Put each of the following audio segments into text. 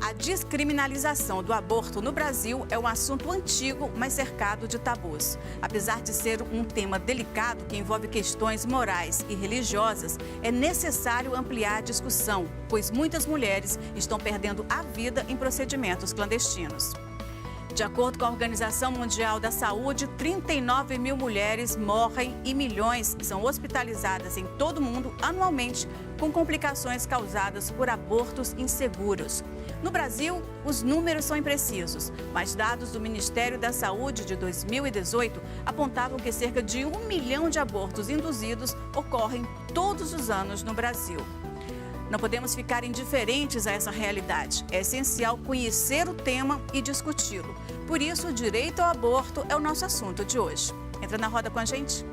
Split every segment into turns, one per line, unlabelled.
A descriminalização do aborto no Brasil é um assunto antigo, mas cercado de tabus. Apesar de ser um tema delicado que envolve questões morais e religiosas, é necessário ampliar a discussão, pois muitas mulheres estão perdendo a vida em procedimentos clandestinos. De acordo com a Organização Mundial da Saúde, 39 mil mulheres morrem e milhões são hospitalizadas em todo o mundo anualmente com complicações causadas por abortos inseguros. No Brasil, os números são imprecisos, mas dados do Ministério da Saúde de 2018 apontavam que cerca de 1 milhão de abortos induzidos ocorrem todos os anos no Brasil. Não podemos ficar indiferentes a essa realidade. É essencial conhecer o tema e discuti-lo. Por isso, o direito ao aborto é o nosso assunto de hoje. Entra na roda com a gente.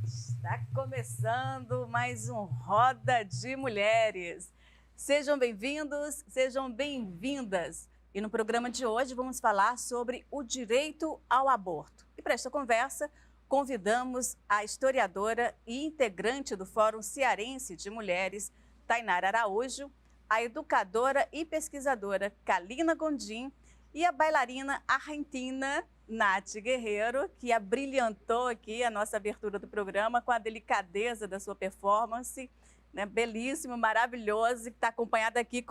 Está começando mais um Roda de Mulheres. Sejam bem-vindos, sejam bem-vindas. E no programa de hoje vamos falar sobre o direito ao aborto. E para esta conversa, convidamos a historiadora e integrante do Fórum Cearense de Mulheres, Tainara Araújo, a educadora e pesquisadora Kalina Gondim e a bailarina argentina Nath Guerreiro, que abrilhantou aqui a nossa abertura do programa com a delicadeza da sua performance, né? Belíssimo, maravilhoso, que está acompanhada aqui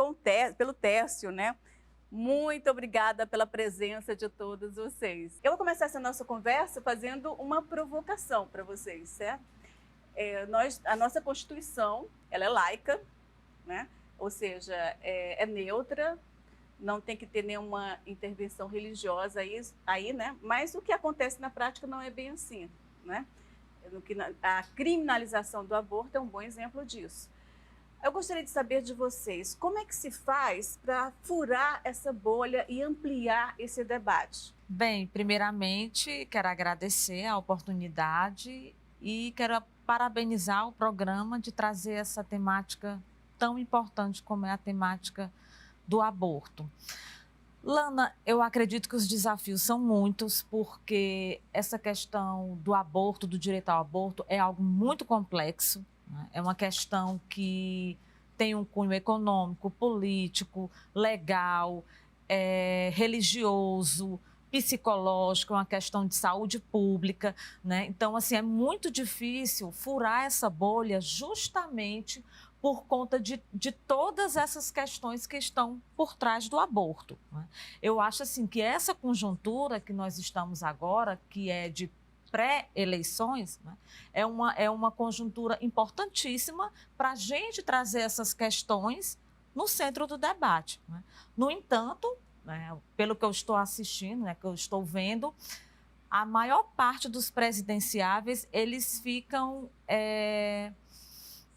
pelo Tércio, né? Muito obrigada pela presença de todos vocês. Eu vou começar essa nossa conversa fazendo uma provocação para vocês, certo? A nossa Constituição, ela é laica, né? Ou seja, é neutra, não tem que ter nenhuma intervenção religiosa aí, né? Mas o que acontece na prática não é bem assim, né? A criminalização do aborto é um bom exemplo disso. Eu gostaria de saber de vocês, como é que se faz para furar essa bolha e ampliar esse debate?
Bem, primeiramente, quero agradecer a oportunidade e quero parabenizar o programa de trazer essa temática tão importante como é a temática do aborto. Lana, eu acredito que os desafios são muitos, porque essa questão do aborto, do direito ao aborto, é algo muito complexo, né? É uma questão que tem um cunho econômico, político, legal, religioso, psicológico, é uma questão de saúde pública, né? Então, assim, é muito difícil furar essa bolha justamente por conta de todas essas questões que estão por trás do aborto, né? Eu acho assim que essa conjuntura que nós estamos agora, que é de pré-eleições, né, é uma conjuntura importantíssima para a gente trazer essas questões no centro do debate, né? No entanto, né, pelo que eu estou assistindo, né, que eu estou vendo, a maior parte dos presidenciáveis, eles ficam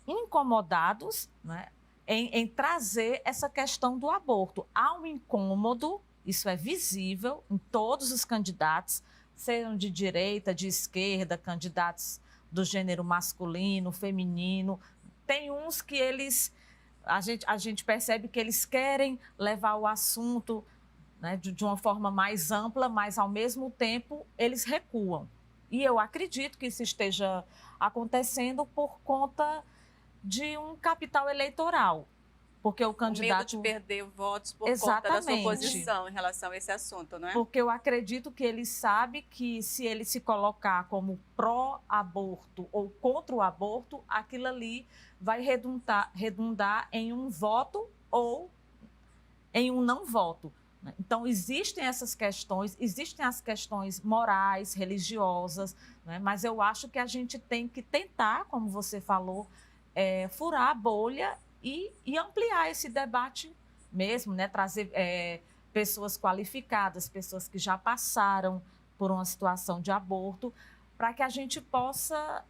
incomodados, né, em trazer essa questão do aborto. Há um incômodo, isso é visível em todos os candidatos, sejam de direita, de esquerda, candidatos do gênero masculino, feminino. Tem uns que a gente percebe que eles querem levar o assunto, né, de uma forma mais ampla, mas, ao mesmo tempo, eles recuam. E eu acredito que isso esteja acontecendo por conta de um capital eleitoral. Porque o candidato...
O medo de perder votos por
Exatamente.
conta da sua posição em relação a esse assunto, não é?
Porque eu acredito que ele sabe que, se ele se colocar como pró-aborto ou contra o aborto, aquilo ali vai redundar em um voto ou em um não voto. Então, existem essas questões, existem as questões morais, religiosas, né? Mas eu acho que a gente tem que tentar, como você falou, furar a bolha e ampliar esse debate mesmo, né? Trazer pessoas qualificadas, pessoas que já passaram por uma situação de aborto, para que a gente possa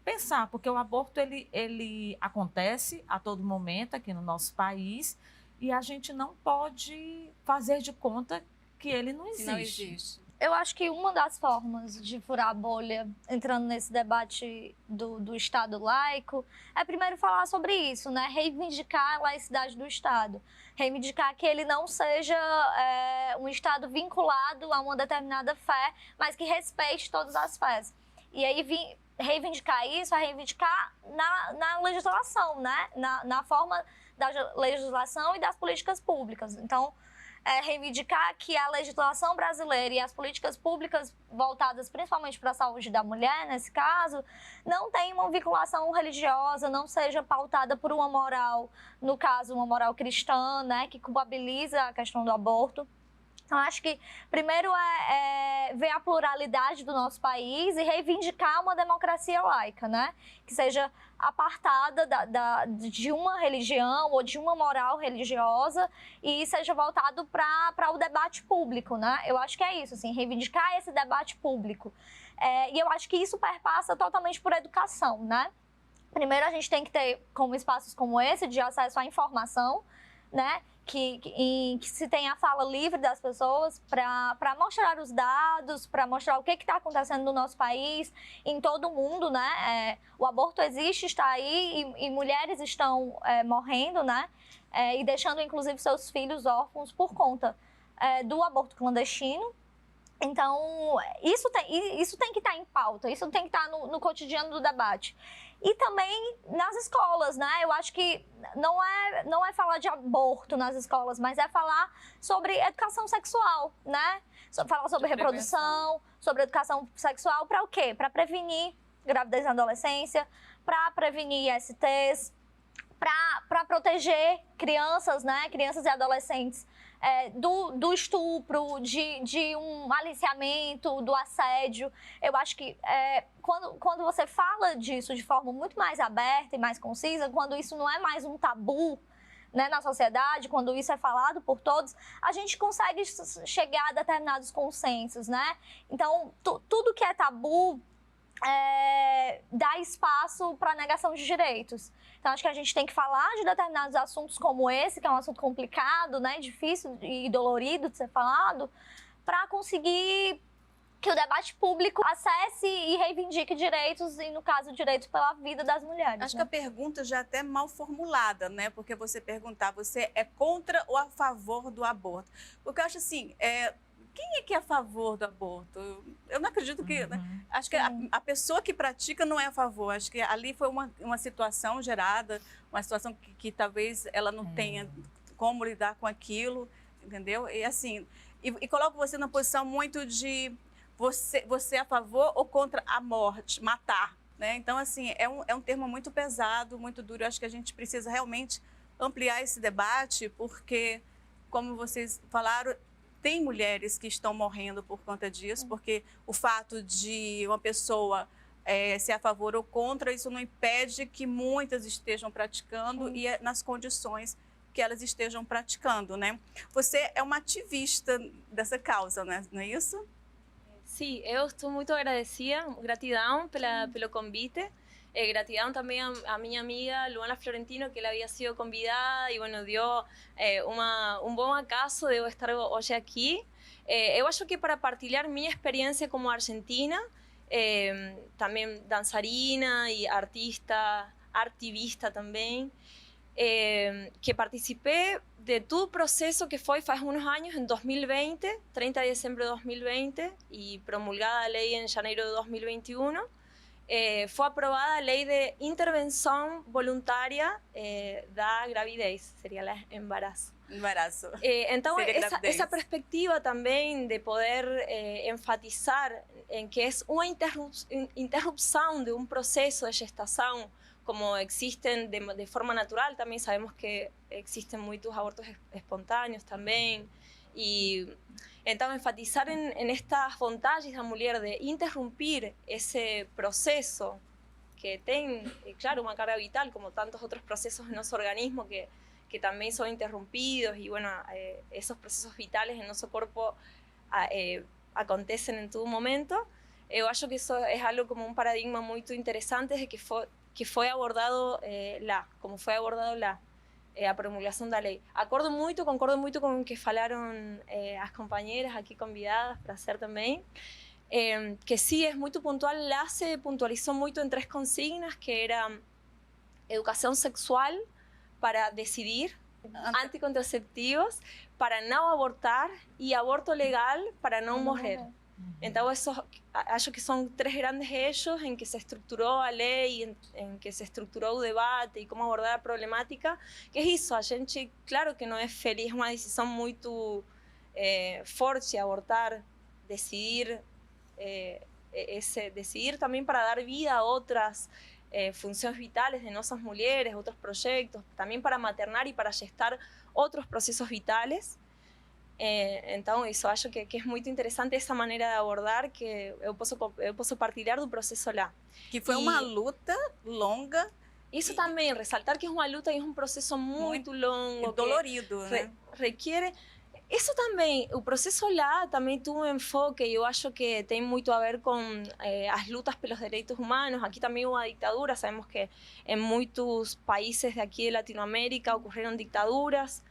pensar, porque o aborto ele acontece a todo momento aqui no nosso país e a gente não pode fazer de conta que ele não existe.
Não existe.
Eu acho que uma das formas de furar a bolha, entrando nesse debate do Estado laico, é primeiro falar sobre isso, né? Reivindicar a laicidade do Estado. Reivindicar que ele não seja um Estado vinculado a uma determinada fé, mas que respeite todas as fés. E aí, reivindicar isso é reivindicar na legislação, né? Na forma da legislação e das políticas públicas. Então, reivindicar que a legislação brasileira e as políticas públicas voltadas principalmente para a saúde da mulher, nesse caso, não tem uma vinculação religiosa, não seja pautada por uma moral, no caso, uma moral cristã, né, que culpabiliza a questão do aborto. Então, acho que primeiro ver a pluralidade do nosso país e reivindicar uma democracia laica, né? Que seja apartada de uma religião ou de uma moral religiosa e seja voltado para o debate público, né? Eu acho que é isso, assim, reivindicar esse debate público. E eu acho que isso perpassa totalmente por educação, né? Primeiro, a gente tem que ter como espaços como esse de acesso à informação, né? Que se tenha a fala livre das pessoas para mostrar os dados, para mostrar o que está acontecendo no nosso país, em todo o mundo, né? O aborto existe, está aí e mulheres estão morrendo, né? E deixando, inclusive, seus filhos órfãos por conta do aborto clandestino. Então, isso tem que estar em pauta, isso tem que estar no cotidiano do debate. E também nas escolas, né? Eu acho que não é falar de aborto nas escolas, mas é falar sobre educação sexual, né? Falar sobre reprodução, sobre educação sexual, para o quê? Para prevenir gravidez na adolescência, para prevenir ISTs, para proteger crianças, né? Crianças e adolescentes do estupro, de um aliciamento, do assédio. Eu acho que quando você fala disso de forma muito mais aberta e mais concisa, quando isso não é mais um tabu, né, na sociedade, quando isso é falado por todos, a gente consegue chegar a determinados consensos, né? Então, tudo que é tabu dá espaço para a negação de direitos. Então, acho que a gente tem que falar de determinados assuntos como esse, que é um assunto complicado, né, difícil e dolorido de ser falado, para conseguir que o debate público acesse e reivindique direitos, e, no caso, direitos pela vida das mulheres.
Acho
né?
que a pergunta já é até mal formulada, né? Porque você perguntar, você é contra ou a favor do aborto? Porque eu acho assim, quem é que é a favor do aborto? Eu não acredito que... Né? Acho que a pessoa que pratica não é a favor. Acho que ali foi uma situação gerada, uma situação que talvez ela não tenha como lidar com aquilo, entendeu? E assim, e coloco você numa posição muito de você é a favor ou contra a morte, matar, né? Então, assim, é um termo muito pesado, muito duro. Eu acho que a gente precisa realmente ampliar esse debate, porque, como vocês falaram, tem mulheres que estão morrendo por conta disso, porque o fato de uma pessoa ser a favor ou contra, isso não impede que muitas estejam praticando e nas condições que elas estejam praticando, né? Você é uma ativista dessa causa, né? Não é isso?
Sim, eu estou muito agradecida, gratidão pelo convite. Gratidão também a minha amiga Luana Florentino, que ela havia sido convidada e, bueno, deu bom acaso de eu estar hoje aqui. Eu acho que para partilhar minha experiência como argentina, também dançarina e artivista também, que participé de todo o processo que foi faz uns anos, em 2020, 30 de dezembro de 2020, e promulgada a lei em janeiro de 2021. Foi aprovada a lei de intervenção voluntária da gravidez, seria o embaraço.
Embaraço.
Então, essa perspectiva também de poder enfatizar em que é uma interrupção de um processo de gestação, como existen de forma natural, também sabemos que existen muitos abortos espontâneos também, e então enfatizar em estas vantagens da mulher de interromper esse processo que tem, claro, uma carga vital, como tantos outros processos no nosso organismo que também são interrompidos, e bueno, esos procesos vitales en nuestro cuerpo acontecen en todo momento. Eu acho que isso é algo como um paradigma muito interessante de que foi abordado lá, como foi abordado lá, a promulgação da lei. Concordo muito com o que falaram as companheiras aqui convidadas para ser também, que sí, es muito puntual. Lá se puntualizou muito em 3 consignas, que era educação sexual para decidir, anticontraceptivos para não abortar e aborto legal para não morrer. Então, acho que são 3 grandes eixos em que se estruturou a lei, em que se estruturou o debate e como abordar a problemática, que é isso. A gente, claro que não é feliz, é uma decisão muito forte abortar, decidir, decidir também para dar vida a outras funções vitales de nossas mulheres, outros projetos, também para maternar e para gestar outros processos vitales. Então, isso acho que é muito interessante essa maneira de abordar, que eu posso partilhar do processo lá.
Que foi uma luta longa.
Isso também, ressaltar que é uma luta e é um processo muito longo.
E dolorido, né?
Requer... Isso também, o processo lá também tem um enfoque, e eu acho que tem muito a ver com as lutas pelos direitos humanos. Aqui também houve uma ditadura, sabemos que em muitos países daqui de Latinoamérica ocorreram ditaduras.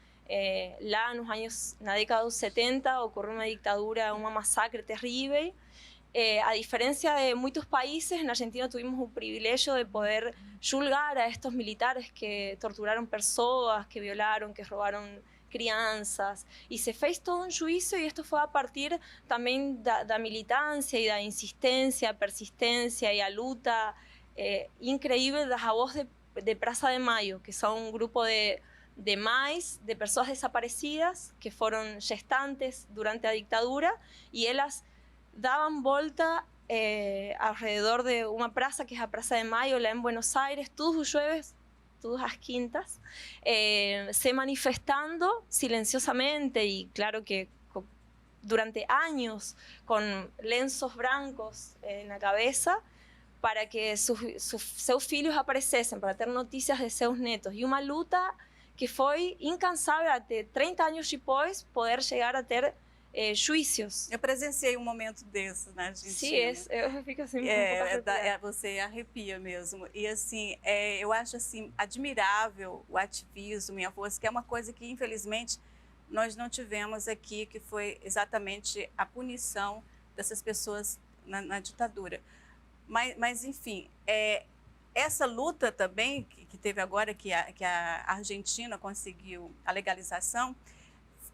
Lá na década dos 70 ocorreu uma ditadura, uma massacre terrível. A diferença de muitos países, na Argentina tuvimos o privilégio de poder julgar a estos militares que torturaram pessoas, que violaram, que roubaram crianças, e se fez todo um juízo, e isto foi a partir também da militância e da insistência, persistência e a luta incrível das avós de Praça de Maio, que são um grupo de mães de pessoas desaparecidas que foram gestantes durante a ditadura, e elas davam volta alrededor de uma praça que é a Praça de Maio, lá em Buenos Aires, todos os jueves, todas as quintas, se manifestando silenciosamente, y claro que durante años con lenços brancos en la cabeza, para que seus filhos aparecessem, para ter notícias de seus netos. E uma luta que foi incansável até 30 anos depois poder chegar a ter juízos.
Eu presenciei um momento desses na Argentina.
Sim, eu fico assim,
você arrepia mesmo. E assim, eu acho assim admirável o ativismo e a força, que é uma coisa que infelizmente nós não tivemos aqui, que foi exatamente a punição dessas pessoas na ditadura. Mas enfim, essa luta também que teve agora, que a Argentina conseguiu a legalização,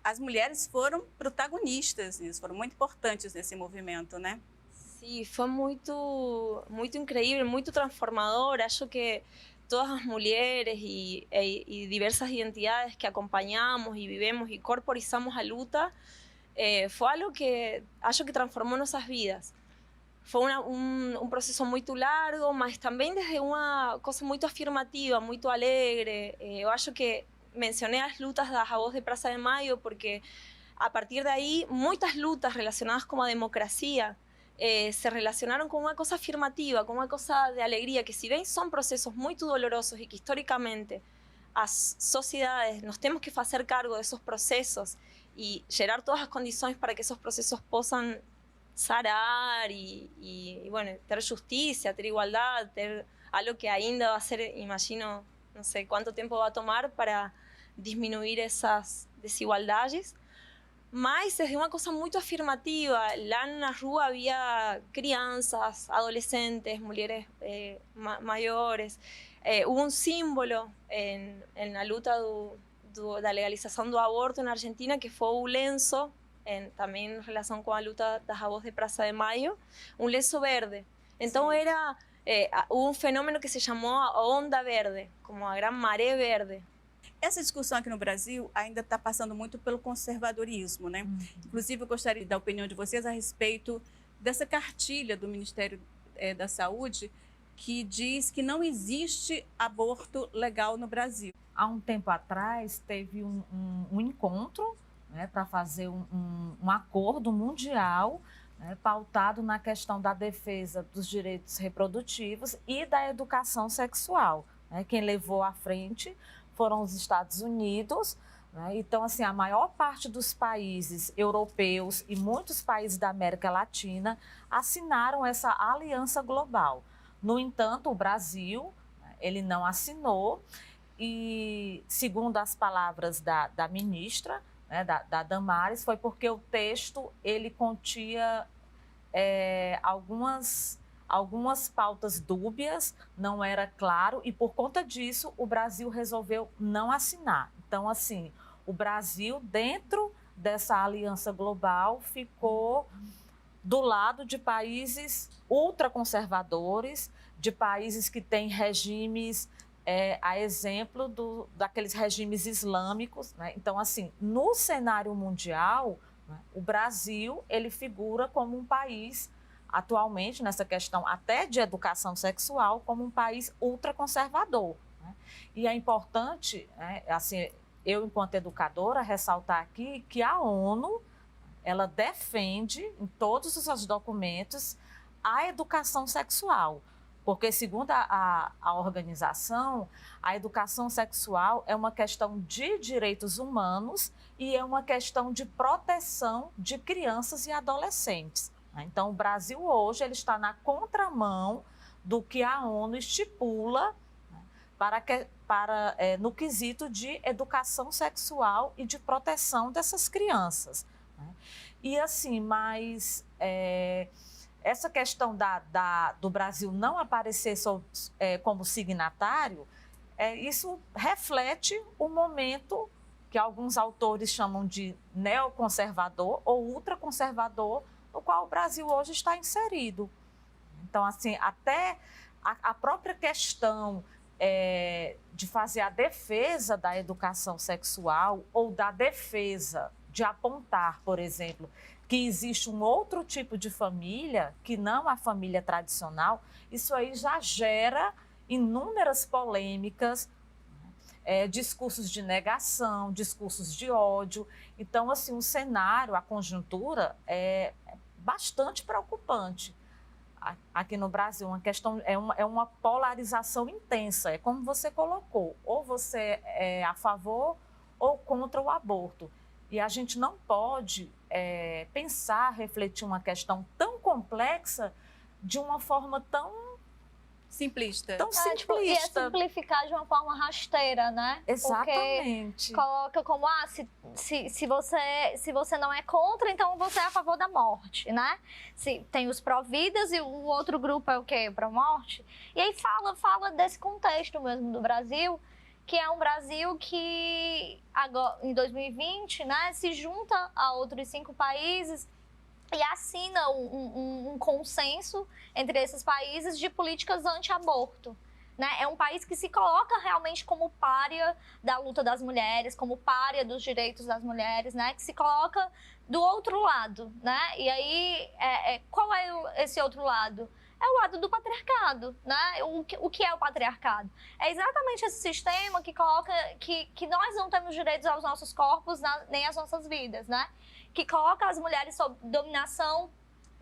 as mulheres foram protagonistas nisso, foram muito importantes nesse movimento, né?
Sim, foi muito incrível, muito transformador. Acho que todas as mulheres e diversas identidades que acompanhamos e vivemos e corporizamos a luta, foi algo que acho que transformou nossas vidas. Foi um processo muito largo, mas também desde uma coisa muito afirmativa, muito alegre. Eu acho que mencioné as lutas das avós de Praça de Maio porque a partir de aí muitas lutas relacionadas com a democracia se relacionaram com uma coisa afirmativa, com uma coisa de alegria, que se bem são processos muito dolorosos e que históricamente as sociedades nos temos que fazer cargo desses processos e gerar todas as condições para que esses processos possam sarar e bueno, ter justiça, ter igualdade, ter algo que ainda va a ser, imagino, no sé cuánto tiempo va a tomar para disminuir esas desigualdades. Mas desde uma coisa muito afirmativa, lá na rua havia crianças, adolescentes, mulheres maiores. Hubo um símbolo na luta da legalização do aborto na Argentina, que foi o lenço, também em relação com a luta das avós de Praça de Maio, um lenço verde. Então hubo um fenômeno que se chamou a onda verde, como a grande maré verde.
Essa discussão aqui no Brasil ainda está passando muito pelo conservadorismo, né? Inclusive, eu gostaria da opinião de vocês a respeito dessa cartilha do Ministério da Saúde que diz que não existe aborto legal no Brasil.
Há um tempo atrás, teve um encontro, né, para fazer um acordo mundial, né, pautado na questão da defesa dos direitos reprodutivos e da educação sexual. Né? Quem levou à frente foram os Estados Unidos, né? Então, assim, a maior parte dos países europeus e muitos países da América Latina assinaram essa aliança global. No entanto, o Brasil, ele não assinou e, segundo as palavras da ministra, né, da Damares, foi porque o texto ele continha algumas pautas dúbias, não era claro, e por conta disso o Brasil resolveu não assinar. Então, assim, o Brasil, dentro dessa aliança global, ficou do lado de países ultraconservadores, de países que têm regimes, a exemplo daqueles regimes islâmicos. Né? Então, assim, no cenário mundial, né, o Brasil ele figura como um país, atualmente, nessa questão até de educação sexual, como um país ultraconservador. Né? E é importante, né, assim, eu, enquanto educadora, ressaltar aqui que a ONU ela defende, em todos os seus documentos, a educação sexual. Porque, segundo a organização, a educação sexual é uma questão de direitos humanos e é uma questão de proteção de crianças e adolescentes. Então, o Brasil hoje ele está na contramão do que a ONU estipula, né, no quesito de educação sexual e de proteção dessas crianças. Né? E assim, mas essa questão do Brasil não aparecer como signatário, isso reflete o momento que alguns autores chamam de neoconservador ou ultraconservador, no qual o Brasil hoje está inserido. Então, assim, até a própria questão de fazer a defesa da educação sexual ou da defesa de apontar, por exemplo, que existe um outro tipo de família, que não a família tradicional, isso aí já gera inúmeras polêmicas, discursos de negação, discursos de ódio. Então, assim, o cenário, a conjuntura é bastante preocupante aqui no Brasil. Uma questão, é uma polarização intensa, é como você colocou, ou você é a favor ou contra o aborto. E a gente não pode pensar, refletir uma questão tão complexa de uma forma tão
simplista.
Tão simplista.
Tipo, e simplificar de uma forma rasteira, né?
Exatamente.
Porque coloca como, se você não é contra, então você é a favor da morte, né? Se tem os pró-vidas e o outro grupo é o quê? Pró-morte. E aí fala desse contexto mesmo do Brasil, que é um Brasil que, agora, em 2020, né, se junta a outros 5 países e assina um consenso entre esses países de políticas anti-aborto. Né? É um país que se coloca realmente como pária da luta das mulheres, como pária dos direitos das mulheres, né? Que se coloca do outro lado. Né? E aí, qual é esse outro lado? É o lado do patriarcado, né? O que é o patriarcado? É exatamente esse sistema que coloca que nós não temos direitos aos nossos corpos nem às nossas vidas, né? Que coloca as mulheres sob dominação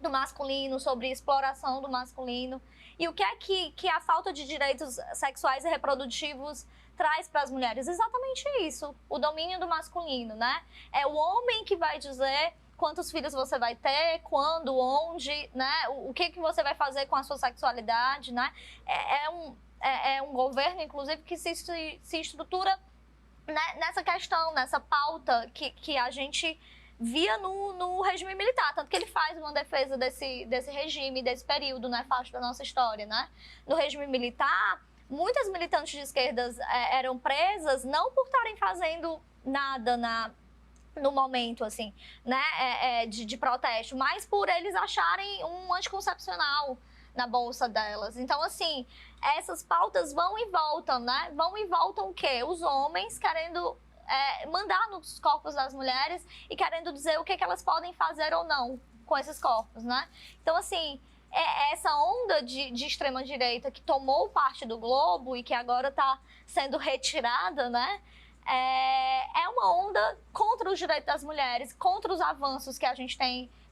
do masculino, sobre exploração do masculino. E o que é que a falta de direitos sexuais e reprodutivos traz para as mulheres? Exatamente isso, o domínio do masculino, né? É o homem que vai dizer quantos filhos você vai ter, quando, onde, né? O que você vai fazer com a sua sexualidade, né? é um governo, inclusive, que se estrutura, né, nessa questão, nessa pauta que a gente via no regime militar. Tanto que ele faz uma defesa desse regime, desse período nefasto da nossa história, né? No regime militar, muitas militantes de esquerdas eram presas não por estarem fazendo nada no momento, assim, né, de protesto, mas por eles acharem um anticoncepcional na bolsa delas. Então, assim, essas pautas vão e voltam, né? Vão e voltam o quê? Os homens querendo mandar nos corpos das mulheres e querendo dizer o que elas podem fazer ou não com esses corpos, né? Então, assim, essa onda de extrema-direita que tomou parte do globo e que agora está sendo retirada, né? É uma onda contra os direitos das mulheres, contra os avanços que a gente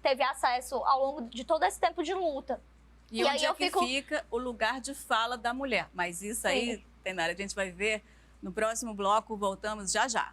teve acesso ao longo de todo esse tempo de luta.
E onde é que fica o lugar de fala da mulher? Mas isso aí, Tainara, a gente vai ver no próximo bloco. Voltamos já já.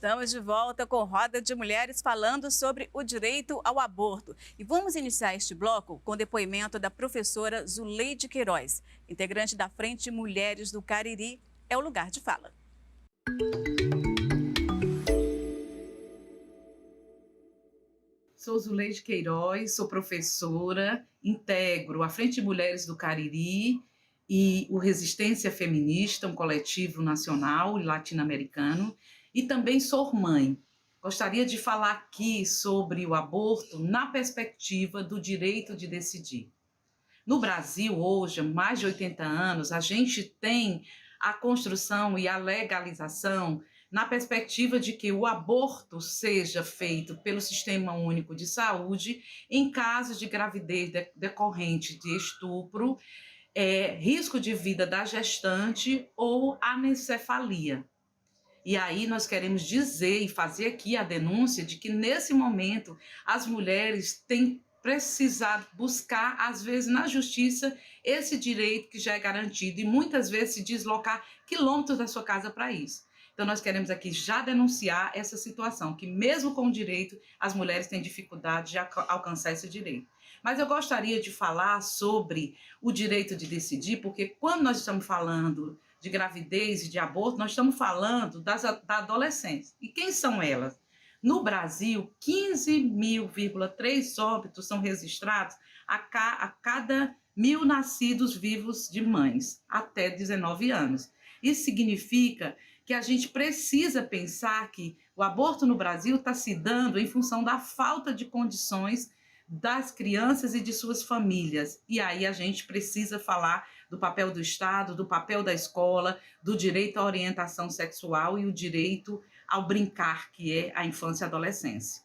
Estamos de volta com Roda de Mulheres falando sobre o direito ao aborto. E vamos iniciar este bloco com o depoimento da professora Zuleide Queiroz, integrante da Frente Mulheres do Cariri. É o lugar de fala.
Sou Zuleide Queiroz, sou professora, integro a Frente Mulheres do Cariri e o Resistência Feminista, um coletivo nacional e latino-americano. E também sou mãe. Gostaria de falar aqui sobre o aborto na perspectiva do direito de decidir. No Brasil, hoje, há mais de 80 anos, a gente tem a construção e a legalização na perspectiva de que o aborto seja feito pelo Sistema Único de Saúde em casos de gravidez decorrente de estupro, risco de vida da gestante ou anencefalia. E aí nós queremos dizer e fazer aqui a denúncia de que, nesse momento, as mulheres têm precisado buscar, às vezes, na justiça, esse direito que já é garantido e, muitas vezes, se deslocar quilômetros da sua casa para isso. Então, nós queremos aqui já denunciar essa situação, que mesmo com o direito, as mulheres têm dificuldade de alcançar esse direito. Mas eu gostaria de falar sobre o direito de decidir, porque quando nós estamos falando de gravidez e de aborto, nós estamos falando da adolescência. E quem são elas? No Brasil, 15.000,3 óbitos são registrados a cada 1.000 nascidos vivos de mães até 19 anos. Isso significa que a gente precisa pensar que o aborto no Brasil está se dando em função da falta de condições das crianças e de suas famílias. E aí a gente precisa falar do papel do Estado, do papel da escola, do direito à orientação sexual e o direito ao brincar, que é a infância e a adolescência.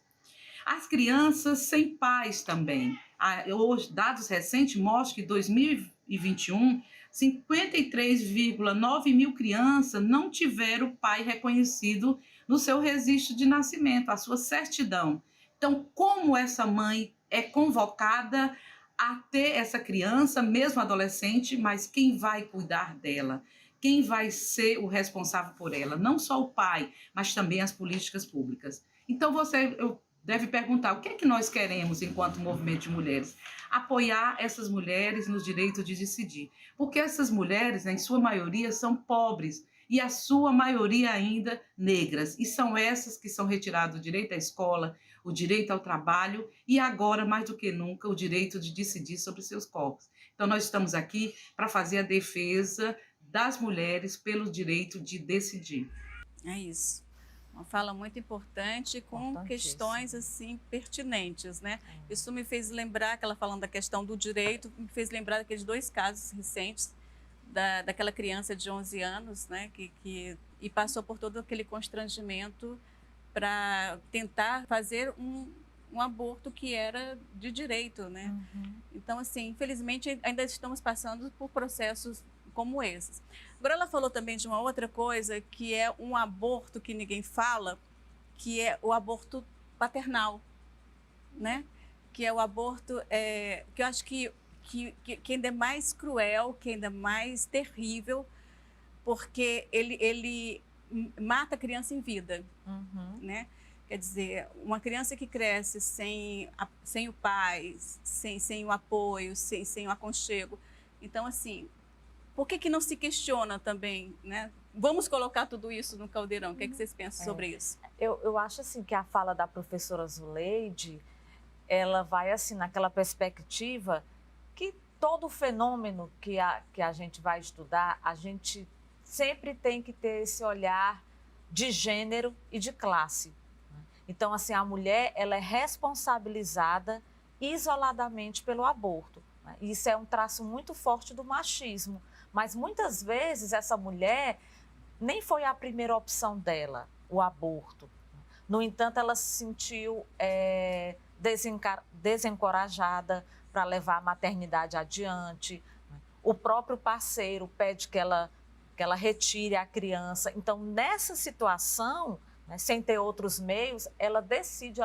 As crianças sem pais também. Hoje, dados recentes mostram que em 2021, 53,9 mil crianças não tiveram pai reconhecido no seu registro de nascimento, a sua certidão. Então, como essa mãe é convocada a ter essa criança, mesmo adolescente, mas quem vai cuidar dela? Quem vai ser o responsável por ela? Não só o pai, mas também as políticas públicas. Então, você deve perguntar, o que é que nós queremos enquanto movimento de mulheres? Apoiar essas mulheres no direito de decidir. Porque essas mulheres, em sua maioria, são pobres e a sua maioria ainda negras. E são essas que são retiradas do direito à escola, o direito ao trabalho e agora, mais do que nunca, o direito de decidir sobre seus corpos. Então, nós estamos aqui para fazer a defesa das mulheres pelo direito de decidir.
É isso. Uma fala muito importante com questões assim pertinentes, né? Isso me fez lembrar, aquela falando da questão do direito, me fez lembrar daqueles 2 casos recentes daquela criança de 11 anos, né? E passou por todo aquele constrangimento para tentar fazer um aborto que era de direito, né? Uhum. Então, assim, infelizmente, ainda estamos passando por processos como esses. Agora, ela falou também de uma outra coisa, que é um aborto que ninguém fala, que é o aborto paternal, né? Que é o aborto, que eu acho que ainda é mais cruel, que ainda é mais terrível, porque ele mata a criança em vida, né? Quer dizer, uma criança que cresce sem o pai, sem o apoio, sem o aconchego. Então, assim, por que não se questiona também, né? Vamos colocar tudo isso no caldeirão. O que vocês pensam sobre isso?
Eu acho assim que a fala da professora Zuleide, ela vai assim naquela perspectiva que todo fenômeno que a gente vai estudar, a gente sempre tem que ter esse olhar de gênero e de classe. Então, assim, a mulher, ela é responsabilizada isoladamente pelo aborto. Isso é um traço muito forte do machismo. Mas, muitas vezes, essa mulher nem foi a primeira opção dela, o aborto. No entanto, ela se sentiu desencorajada para levar a maternidade adiante. O próprio parceiro pede que ela retire a criança. Então, nessa situação, né, sem ter outros meios, ela decide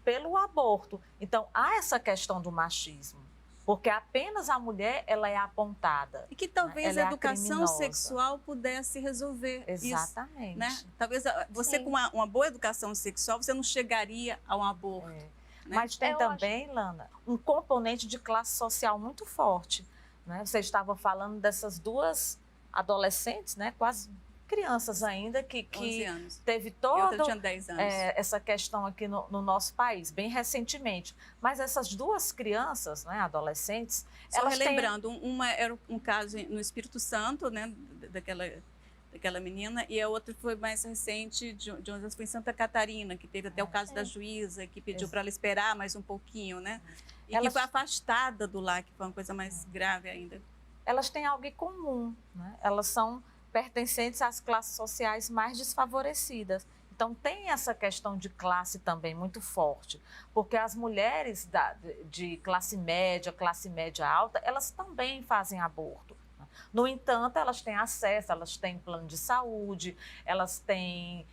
pelo aborto. Então, há essa questão do machismo, porque apenas a mulher ela é apontada.
E que talvez
a
a educação sexual pudesse resolver isso.
Exatamente.
Né? Talvez você, com uma boa educação sexual, você não chegaria a um aborto. Né?
Mas tem também, Lana, um componente de classe social muito forte. Né? Você estava falando dessas duas adolescentes, né, quase crianças ainda, que
11 anos.
Teve
toda tinha 10 anos.
Essa questão aqui no nosso país, bem recentemente. Mas essas duas crianças, né, adolescentes...
Só relembrando, uma era um caso no Espírito Santo, né, daquela menina, e a outra foi mais recente, de onde foi em Santa Catarina, que teve até o caso da juíza, que pediu para ela esperar mais um pouquinho, né? E que foi afastada do lar, que foi uma coisa mais grave ainda.
Elas têm algo em comum, né? Elas são pertencentes às classes sociais mais desfavorecidas. Então, tem essa questão de classe também muito forte, porque as mulheres de classe média alta, elas também fazem aborto. No entanto, elas têm acesso, elas têm plano de saúde, elas têm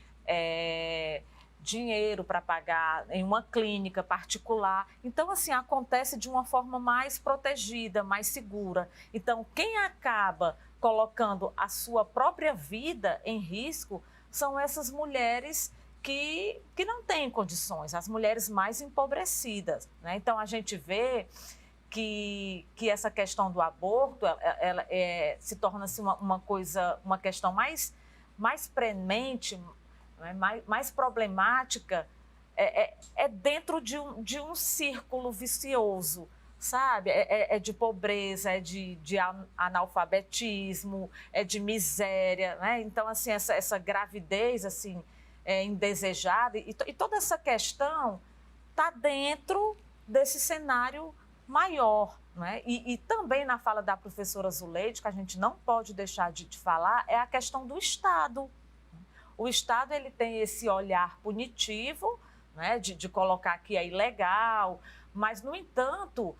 dinheiro para pagar em uma clínica particular. Então, assim, acontece de uma forma mais protegida, mais segura. Então, quem acaba colocando a sua própria vida em risco são essas mulheres que não têm condições, as mulheres mais empobrecidas, né? Então, a gente vê que essa questão do aborto ela se torna-se uma questão mais premente, né? mais problemática, dentro de um círculo vicioso, sabe? É de pobreza, é de analfabetismo, é de miséria, né? Então, assim, essa gravidez, assim, indesejada, e toda essa questão está dentro desse cenário maior, né? E também na fala da professora Zuleide, que a gente não pode deixar de falar, é a questão do Estado. O Estado ele tem esse olhar punitivo, né, de colocar que é ilegal, mas, no entanto,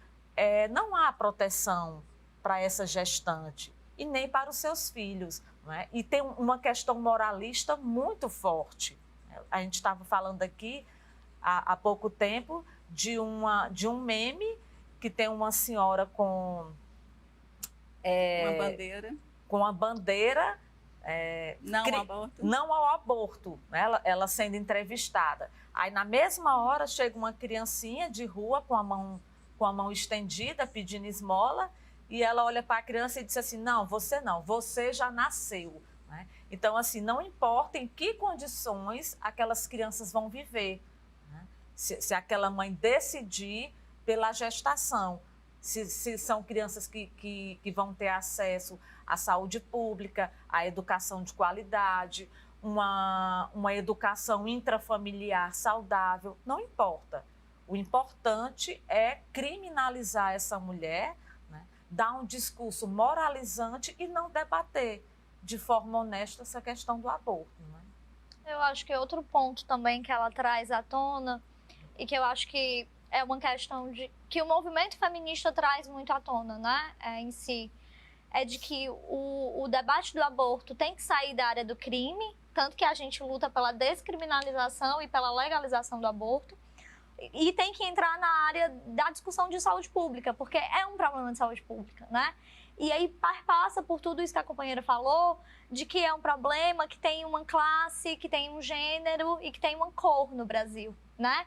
não há proteção para essa gestante e nem para os seus filhos. Né? E tem uma questão moralista muito forte. A gente estava falando aqui há pouco tempo de um meme que tem uma senhora com uma bandeira não ao aborto, né? Ela sendo entrevistada. Aí, na mesma hora, chega uma criancinha de rua com a mão estendida, pedindo esmola, e ela olha para a criança e diz assim, não, você já nasceu. Né? Então, assim, não importa em que condições aquelas crianças vão viver. Né? Se aquela mãe decidir pela gestação, se são crianças que vão ter acesso à saúde pública, à educação de qualidade, uma educação intrafamiliar saudável, não importa. O importante é criminalizar essa mulher, né, dar um discurso moralizante e não debater de forma honesta essa questão do aborto. Né?
Eu acho que outro ponto também que ela traz à tona, e que eu acho que é uma questão que o movimento feminista traz muito à tona, né, em si, é de que o debate do aborto tem que sair da área do crime, tanto que a gente luta pela descriminalização e pela legalização do aborto, E tem que entrar na área da discussão de saúde pública, porque é um problema de saúde pública, né? E aí passa por tudo isso que a companheira falou, de que é um problema, que tem uma classe, que tem um gênero e que tem uma cor no Brasil, né?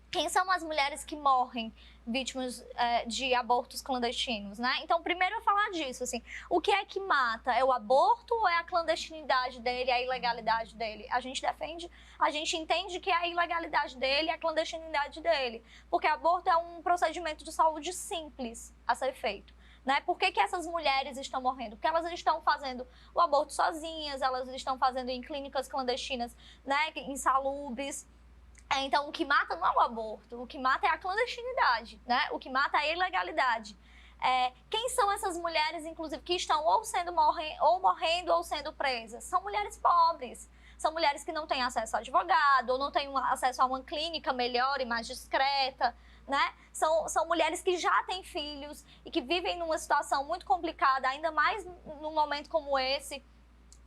Quem são as mulheres que morrem vítimas de abortos clandestinos, né? Então, primeiro eu falar disso, assim, o que é que mata? É o aborto ou é a clandestinidade dele, a ilegalidade dele? A gente entende que é a ilegalidade dele e a clandestinidade dele, porque aborto é um procedimento de saúde simples a ser feito. Né? Por que essas mulheres estão morrendo? Porque elas estão fazendo o aborto sozinhas, elas estão fazendo em clínicas clandestinas, né, insalubres. Então, o que mata não é o aborto, o que mata é a clandestinidade, né? O que mata é a ilegalidade. Quem são essas mulheres, inclusive, que estão morrendo ou sendo presas? São mulheres pobres. São mulheres que não têm acesso a advogado, ou não têm acesso a uma clínica melhor e mais discreta, né? São mulheres que já têm filhos e que vivem numa situação muito complicada, ainda mais num momento como esse,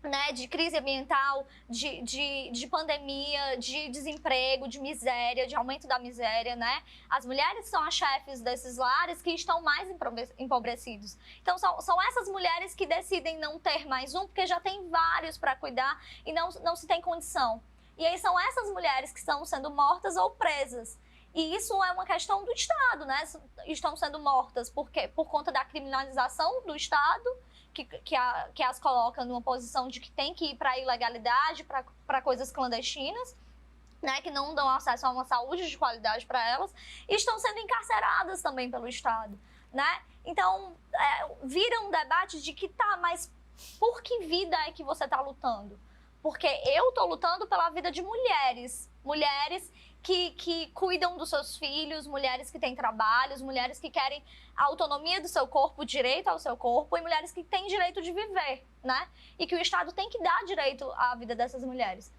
né? De crise ambiental, de pandemia, de desemprego, de miséria, de aumento da miséria, né? As mulheres são as chefes desses lares que estão mais empobrecidos. Então, são essas mulheres que decidem não ter mais um, porque já tem vários para cuidar e não se tem condição. E aí são essas mulheres que estão sendo mortas ou presas. E isso é uma questão do Estado, né? Estão sendo mortas por conta da criminalização do Estado, que as coloca numa posição de que tem que ir para a ilegalidade, para coisas clandestinas, né? Que não dão acesso a uma saúde de qualidade para elas, e estão sendo encarceradas também pelo Estado, né? Então, vira um debate de que mas por que vida é que você está lutando? Porque eu estou lutando pela vida de mulheres que cuidam dos seus filhos, mulheres que têm trabalhos, mulheres que querem a autonomia do seu corpo, o direito ao seu corpo, e mulheres que têm direito de viver, né? E que o Estado tem que dar direito à vida dessas mulheres.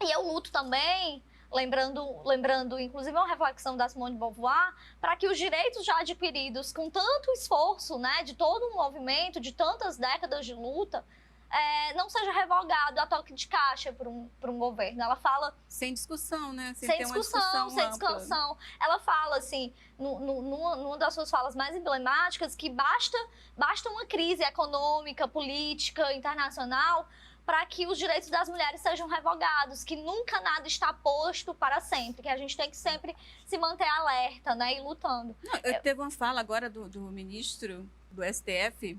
E eu luto também, lembrando inclusive uma reflexão da Simone de Beauvoir, para que os direitos já adquiridos com tanto esforço, né, de todo um movimento, de tantas décadas de luta, não seja revogado a toque de caixa por um governo. Ela fala...
Sem discussão, né?
Sem discussão. Ela fala, assim, numa das suas falas mais emblemáticas, que basta uma crise econômica, política, internacional, para que os direitos das mulheres sejam revogados, que nunca nada está posto para sempre, que a gente tem que sempre se manter alerta, né, e lutando.
Teve uma fala agora do ministro do STF,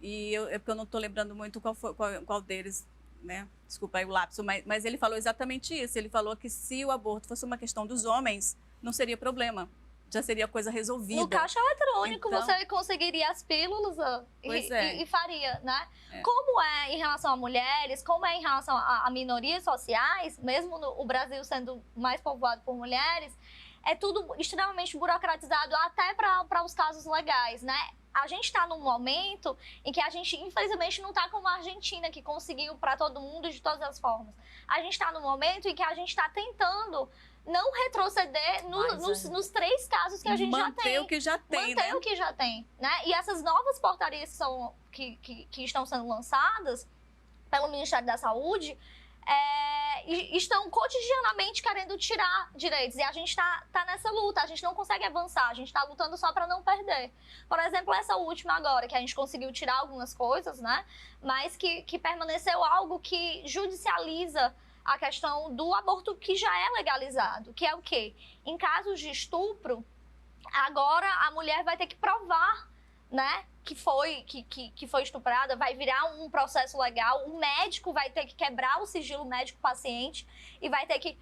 e porque eu não estou lembrando muito qual deles, né? Desculpa aí o lapso, mas ele falou exatamente isso. Ele falou que se o aborto fosse uma questão dos homens, não seria problema. Já seria coisa resolvida.
No caixa eletrônico, então, você conseguiria as pílulas e faria, né? Como é em relação a mulheres, como é em relação a minorias sociais, mesmo o Brasil sendo mais povoado por mulheres, é tudo extremamente burocratizado até para os casos legais, né? A gente está num momento em que a gente, infelizmente, não está como a Argentina, que conseguiu para todo mundo de todas as formas. A gente está num momento em que a gente está tentando não retroceder nos 3 casos que a gente já tem.
Manter o que já tem,
Manter o que já tem, né? E essas novas portarias que estão sendo lançadas pelo Ministério da Saúde estão cotidianamente querendo tirar direitos. E a gente está nessa luta, a gente não consegue avançar, a gente está lutando só para não perder. Por exemplo, essa última agora, que a gente conseguiu tirar algumas coisas, né? Mas que permaneceu algo que judicializa a questão do aborto que já é legalizado, que é o quê? Em casos de estupro, agora a mulher vai ter que provar, né, que foi estuprada, vai virar um processo legal, o médico vai ter que quebrar o sigilo médico-paciente e vai ter que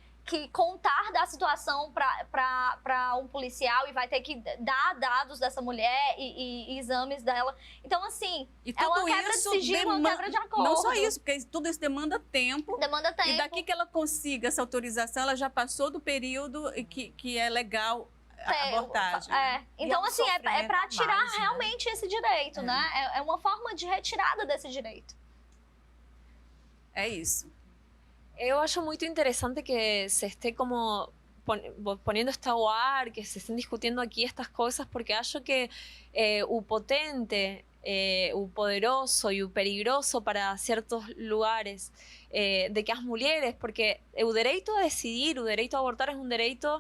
contar da situação para um policial e vai ter que dar dados dessa mulher e exames dela. Então, assim, é uma quebra de sigilo, uma quebra de acordo.
Não só isso, porque tudo isso demanda tempo.
Demanda tempo.
E daqui que ela consiga essa autorização, ela já passou do período que é legal a abortagem.
Então, assim, é para tirar realmente esse direito, né? É uma forma de retirada desse direito.
É isso.
Eu acho muito interessante que se esté como poniendo esta UAR, que se estén discutiendo aquí estas cosas, porque acho que o potente, o poderoso e o perigoso para certos lugares de que as mulheres, porque o direito a decidir, o direito a abortar es un derecho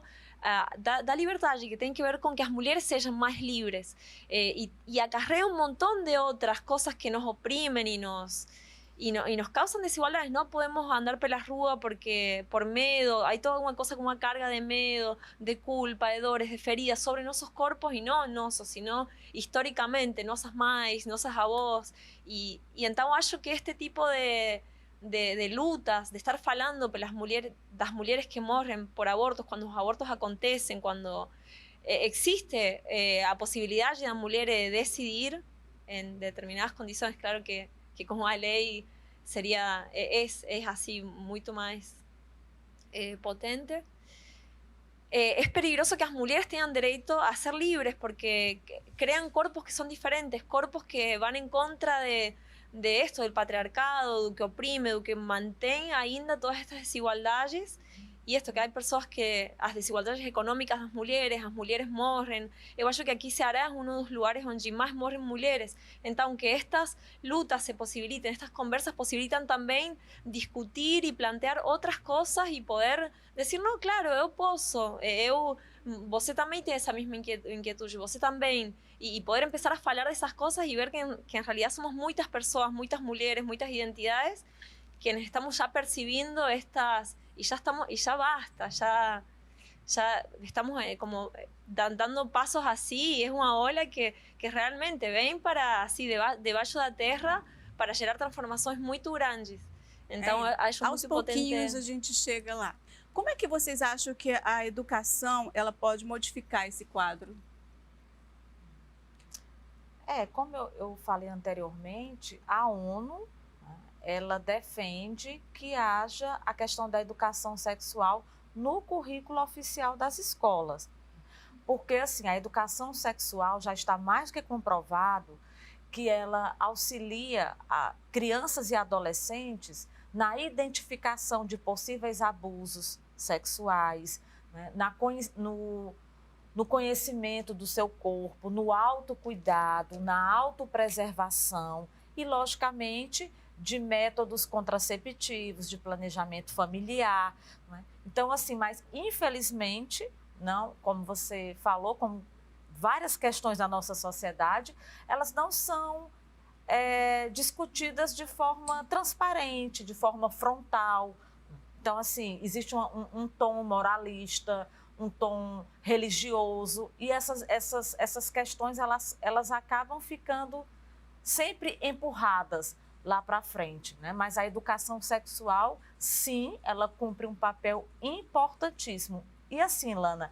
da liberdade, que tem que ver com que as mulheres sejam mais livres. E acarrea um montão de outras coisas que nos oprimem e nos causan desigualdades. No podemos andar por la rúa porque por miedo, hay toda una cosa como una carga de miedo, de culpa, de dores, de feridas sobre nuestros cuerpos y no nossos, sino históricamente, nossas mães, nossas avós. Y então acho que este tipo de lutas, de estar falando das mulheres que morren por abortos, cuando los abortos acontecen, cuando existe a posibilidad de la mujer decidir en determinadas condiciones, claro que como a lei seria assim muito mais potente. Es peligroso que las mujeres tengan derecho a ser libres porque crean cuerpos que son diferentes, cuerpos que van en contra de esto, del patriarcado, do que oprime, do que mantém ainda todas estas desigualdades. E isto, que há pessoas que as desigualdades econômicas das mulheres, as mulheres morrem. Eu acho que aqui Ceará é um dos lugares onde mais morrem mulheres. Então, que estas lutas se possibilitem, estas conversas possibilitam também discutir e plantear outras coisas e poder dizer, não, claro, eu posso, você também tem essa mesma inquietude, você também. E poder empezar a falar dessas coisas e ver que em realidade somos muitas pessoas, muitas mulheres, muitas identidades, que estamos já percebendo estas... Y ya basta, ya estamos como dando pasos así, y es una ola que realmente ven para, así, debaixo da terra, para gerar transformações muito grandes. Então, acho
aos
muito
pouquinhos
potente.
A gente chega lá. Como é que vocês acham que a educação ela pode modificar esse quadro?
Como eu falei anteriormente, a ONU, ela defende que haja a questão da educação sexual no currículo oficial das escolas. Porque, assim, a educação sexual já está mais que comprovado que ela auxilia a crianças e adolescentes na identificação de possíveis abusos sexuais, né, no conhecimento do seu corpo, no autocuidado, na autopreservação e, logicamente, de métodos contraceptivos, de planejamento familiar, né? Então, assim, mas infelizmente, não, como você falou, como várias questões da nossa sociedade, elas não são discutidas de forma transparente, de forma frontal. Então, assim, existe um tom moralista, um tom religioso, e essas questões, elas acabam ficando sempre empurradas lá para frente, né? Mas a educação sexual, sim, ela cumpre um papel importantíssimo. E assim, Lana,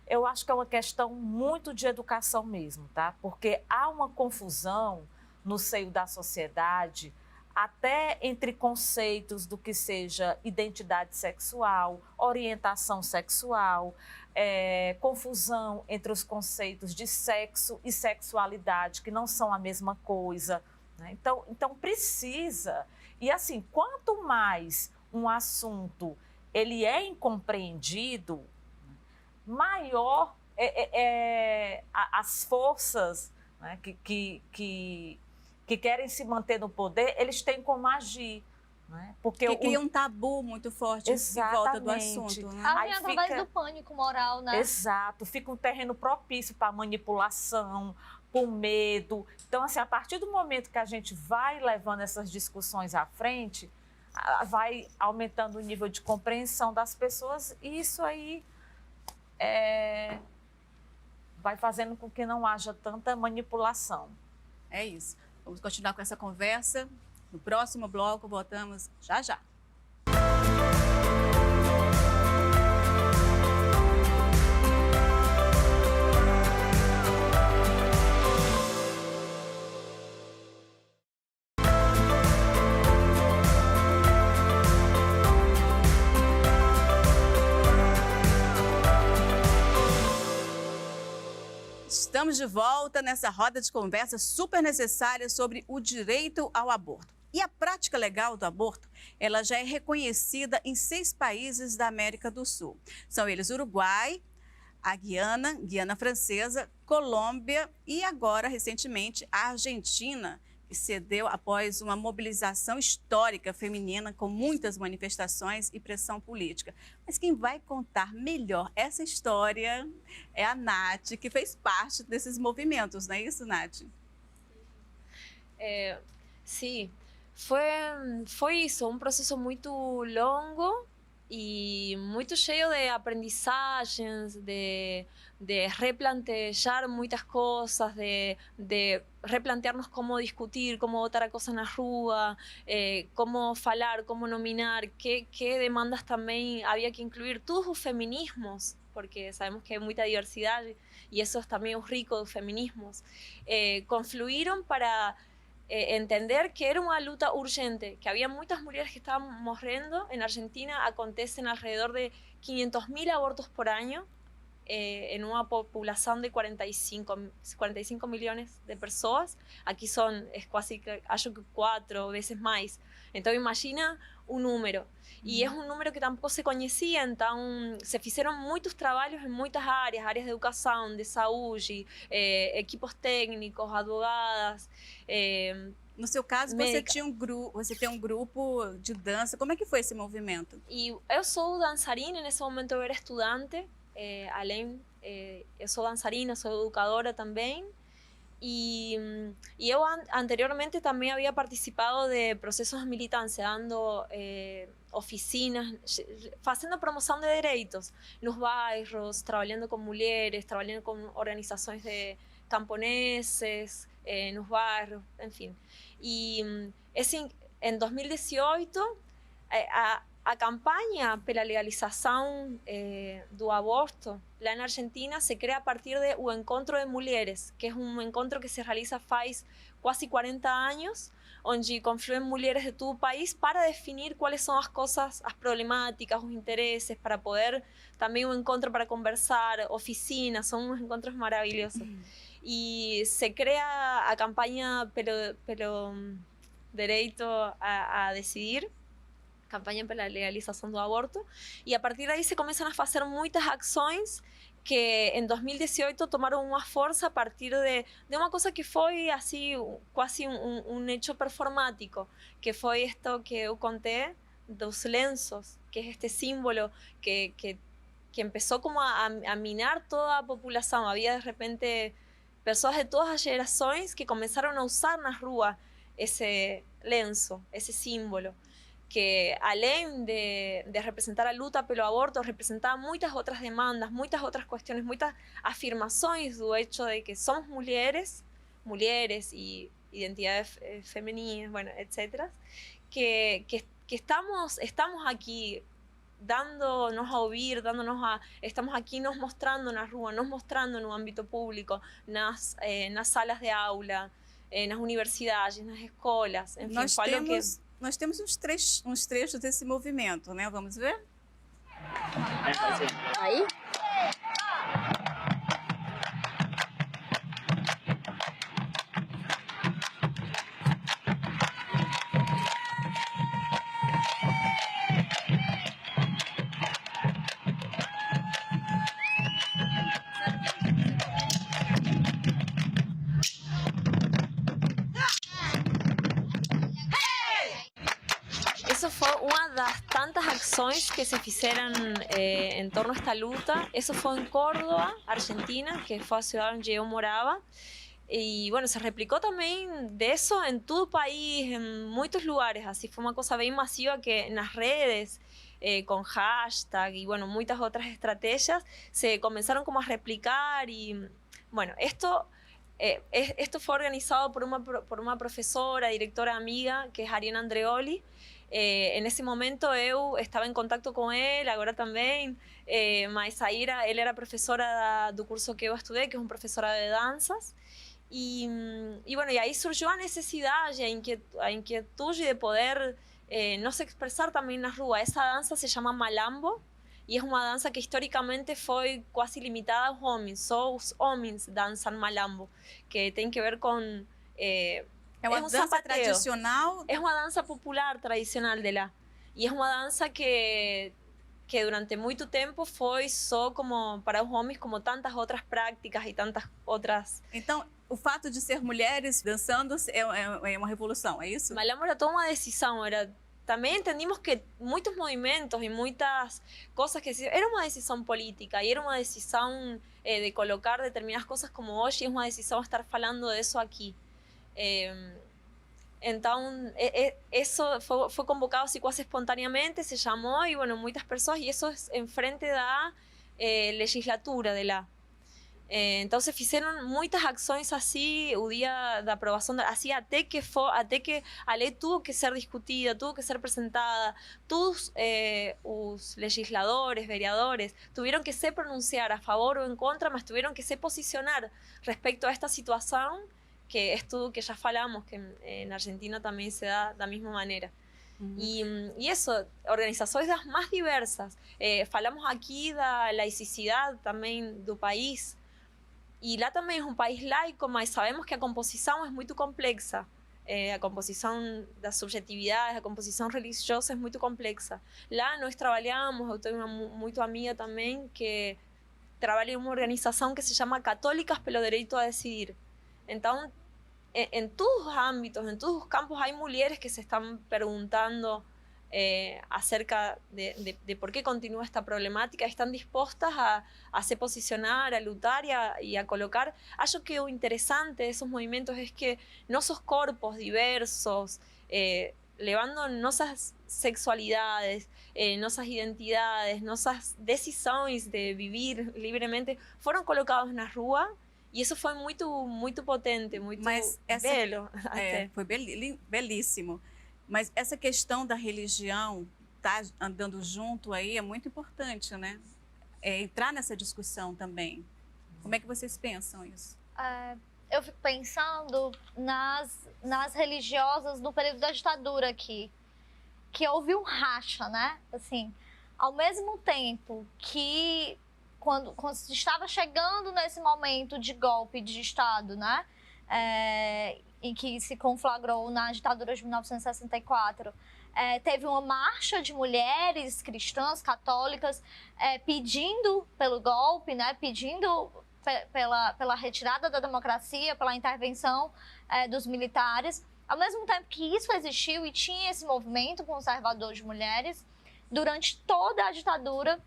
eu acho que é uma questão muito de educação mesmo, tá? Porque há uma confusão no seio da sociedade, até entre conceitos do que seja identidade sexual, orientação sexual, confusão entre os conceitos de sexo e sexualidade, que não são a mesma coisa. Então precisa, e assim, quanto mais um assunto ele é incompreendido, maior as forças, né, que querem se manter no poder, eles têm como agir. Né? Porque
cria um tabu muito forte em volta do assunto. Né?
Através do pânico moral, né?
Exato, fica um terreno propício para manipulação, com medo. Então, assim, a partir do momento que a gente vai levando essas discussões à frente, vai aumentando o nível de compreensão das pessoas e isso aí vai fazendo com que não haja tanta manipulação.
É isso. Vamos continuar com essa conversa. No próximo bloco, voltamos já já. Estamos de volta nessa roda de conversa super necessária sobre o direito ao aborto. E a prática legal do aborto, ela já é reconhecida em 6 países da América do Sul. São eles Uruguai, a Guiana Francesa, Colômbia e agora, recentemente, a Argentina, que se deu após uma mobilização histórica feminina com muitas manifestações e pressão política. Mas quem vai contar melhor essa história é a Nath, que fez parte desses movimentos, não é isso, Nath?
Sí, foi isso, um processo muito longo e muito cheio de aprendizagens, de replantear muitas coisas, de replantearnos cómo discutir, cómo votar a cosas na rua, cómo falar, cómo nominar, qué demandas también había que incluir, todos los feminismos, porque sabemos que hay mucha diversidad y eso es también un rico de feminismos, confluyeron para entender que era una lucha urgente, que había muchas mujeres que estaban muriendo. En Argentina acontecen alrededor de 500.000 abortos por año, en una población de 45 millones de personas. Aquí es casi, acho que 4 veces más. Entonces imagina un número. Y es un número que tampoco se conocía, entonces se hicieron muchos trabajos en muchas áreas de educación, de salud, equipos técnicos, advogadas.
No seu caso, você tem um grupo de dança. Como é que foi esse movimento?
E eu sou dançarina, nesse momento eu era estudante, além, eu sou dançarina, sou educadora também. Y yo anteriormente también había participado de procesos de militancia, dando oficinas, haciendo promoción de derechos en los bairros, trabajando con mujeres, trabajando con organizaciones de camponeses en los barrios, en fin. Y en 2018, a campanha pela legalização do aborto lá na Argentina se cria a partir do Encontro de Mulheres, que é um encontro que se realiza faz quase 40 anos, onde confluem mulheres de todo o país para definir quais são as coisas, as problemáticas, os interesses, para poder também um encontro para conversar, oficinas, são uns encontros maravilhosos. E se cria a campanha pelo direito a decidir, campanha pela legalização do aborto, e a partir daí se começam a fazer muitas ações que em 2018 tomaram uma força a partir de uma coisa que foi assim quase um hecho performático, que foi isto que eu contei dos lenços, que é este símbolo que empezó como a minar toda a população. Havia de repente pessoas de todas as gerações que começaram a usar nas ruas esse lenço, esse símbolo, que além de representar a luta pelo aborto, representaba muchas otras demandas, muchas otras cuestiones, muchas afirmaciones do hecho de que somos mujeres y identidades femeninas, bueno, etcétera, que estamos aquí dándonos a oír, estamos aquí nos mostrando na rua, nos mostrando no ámbito público, nas salas de aula, nas universidades, nas escolas, enfim,
Nós temos uns trechos desse movimento, né? Vamos ver?
Aí?
Eso fue una de las tantas acciones que se hicieron en torno a esta lucha. Eso fue en Córdoba, Argentina, que fue la ciudad donde yo moraba. Y bueno, se replicó también de eso en todo el país, en muchos lugares. Así fue una cosa bien masiva que en las redes, con hashtag y bueno, muchas otras estrategias, se comenzaron como a replicar. Y bueno, esto fue organizado por una profesora, directora amiga, que es Ariana Andreoli. En ese momento eu estaba en contacto con él, ahora también, mas él era profesora do curso que yo estudié, que es una profesora de danzas. Y bueno, y ahí surgió la necesidad, a inquietud de poder nos expresar también en la rúa. Esa danza se llama malambo y es una danza que históricamente fue casi limitada a los hombres. Só os homens danzan malambo, que tiene que ver con...
É uma dança tradicional?
Es una danza popular tradicional de lá. Y es una danza que durante mucho tiempo fue só como para os homens, como tantas otras prácticas y tantas otras...
Então, o fato de ser mulheres dançando é uma revolução, é isso?
Bailamos era toda uma decisão, também entendimos que muitos movimentos e muitas coisas que era uma decisão política e era uma decisão de colocar determinadas coisas como hoje, é uma decisão estar falando disso aqui. Então, isso foi convocado assim quase espontaneamente, se chamou e, bueno, muitas pessoas, e isso é em frente da legislatura de lá. Então se fizeram muitas ações assim o dia da aprovação, assim até que a lei tuvo que ser discutida, tuvo que ser apresentada, todos os legisladores, vereadores, tiveram que se pronunciar a favor ou em contra, mas tiveram que se posicionar respeito a esta situação, que é tudo que já falamos, que na Argentina também se dá da mesma maneira. E isso, organizações das mais diversas. Falamos aqui da laicidade também do país. E lá também é um país laico, mas sabemos que a composição é muito complexa. A composição das subjetividades, a composição religiosa é muito complexa. Lá nós trabalhamos, eu tenho uma muito amiga também que trabalha em uma organização que se chama Católicas pelo Direito a Decidir. Então, em todos os âmbitos, em todos os campos, há mulheres que se estão perguntando acerca de por qué continúa esta problemática, están dispuestas a se posicionar, a lutar y a colocar. Acho que lo interesante de esos movimientos es que nuestros cuerpos diversos, levando nuestras sexualidades, nuestras identidades, nuestras decisiones de vivir livremente, fueron colocados na rua. E isso foi muito potente, muito belo.
Foi belíssimo. Mas essa questão da religião tá andando junto aí é muito importante, né? Entrar nessa discussão também. Como é que vocês pensam isso?
Eu fico pensando nas religiosas no período da ditadura aqui, que houve um racha, né? Assim, ao mesmo tempo que quando se estava chegando nesse momento de golpe de Estado, né? Em que se conflagrou na ditadura de 1964, teve uma marcha de mulheres cristãs, católicas, pedindo pelo golpe, né, pedindo pela retirada da democracia, pela intervenção dos militares. Ao mesmo tempo que isso existiu e tinha esse movimento conservador de mulheres, durante toda a ditadura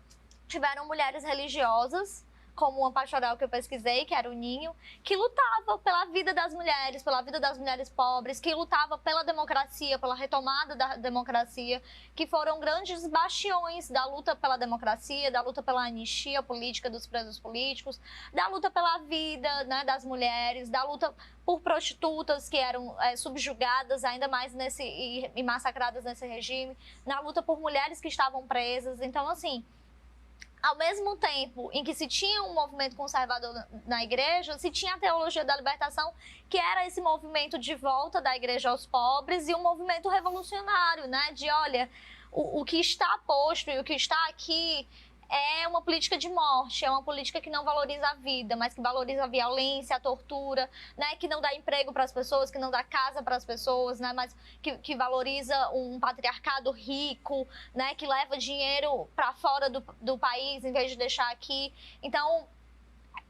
tiveram mulheres religiosas, como uma pastoral que eu pesquisei, que era o Ninho, que lutava pela vida das mulheres pobres, que lutava pela democracia, pela retomada da democracia, que foram grandes bastiões da luta pela democracia, da luta pela anistia política dos presos políticos, da luta pela vida, né, das mulheres, da luta por prostitutas que eram subjugadas ainda mais e massacradas nesse regime, na luta por mulheres que estavam presas. Então, assim, ao mesmo tempo em que se tinha um movimento conservador na igreja, se tinha a teologia da libertação, que era esse movimento de volta da igreja aos pobres, e um movimento revolucionário, né? De, olha, o que está posto e o que está aqui é uma política de morte, é uma política que não valoriza a vida, mas que valoriza a violência, a tortura, né? Que não dá emprego para as pessoas, que não dá casa para as pessoas, né? Mas que valoriza um patriarcado rico, né? Que leva dinheiro para fora do país em vez de deixar aqui. Então,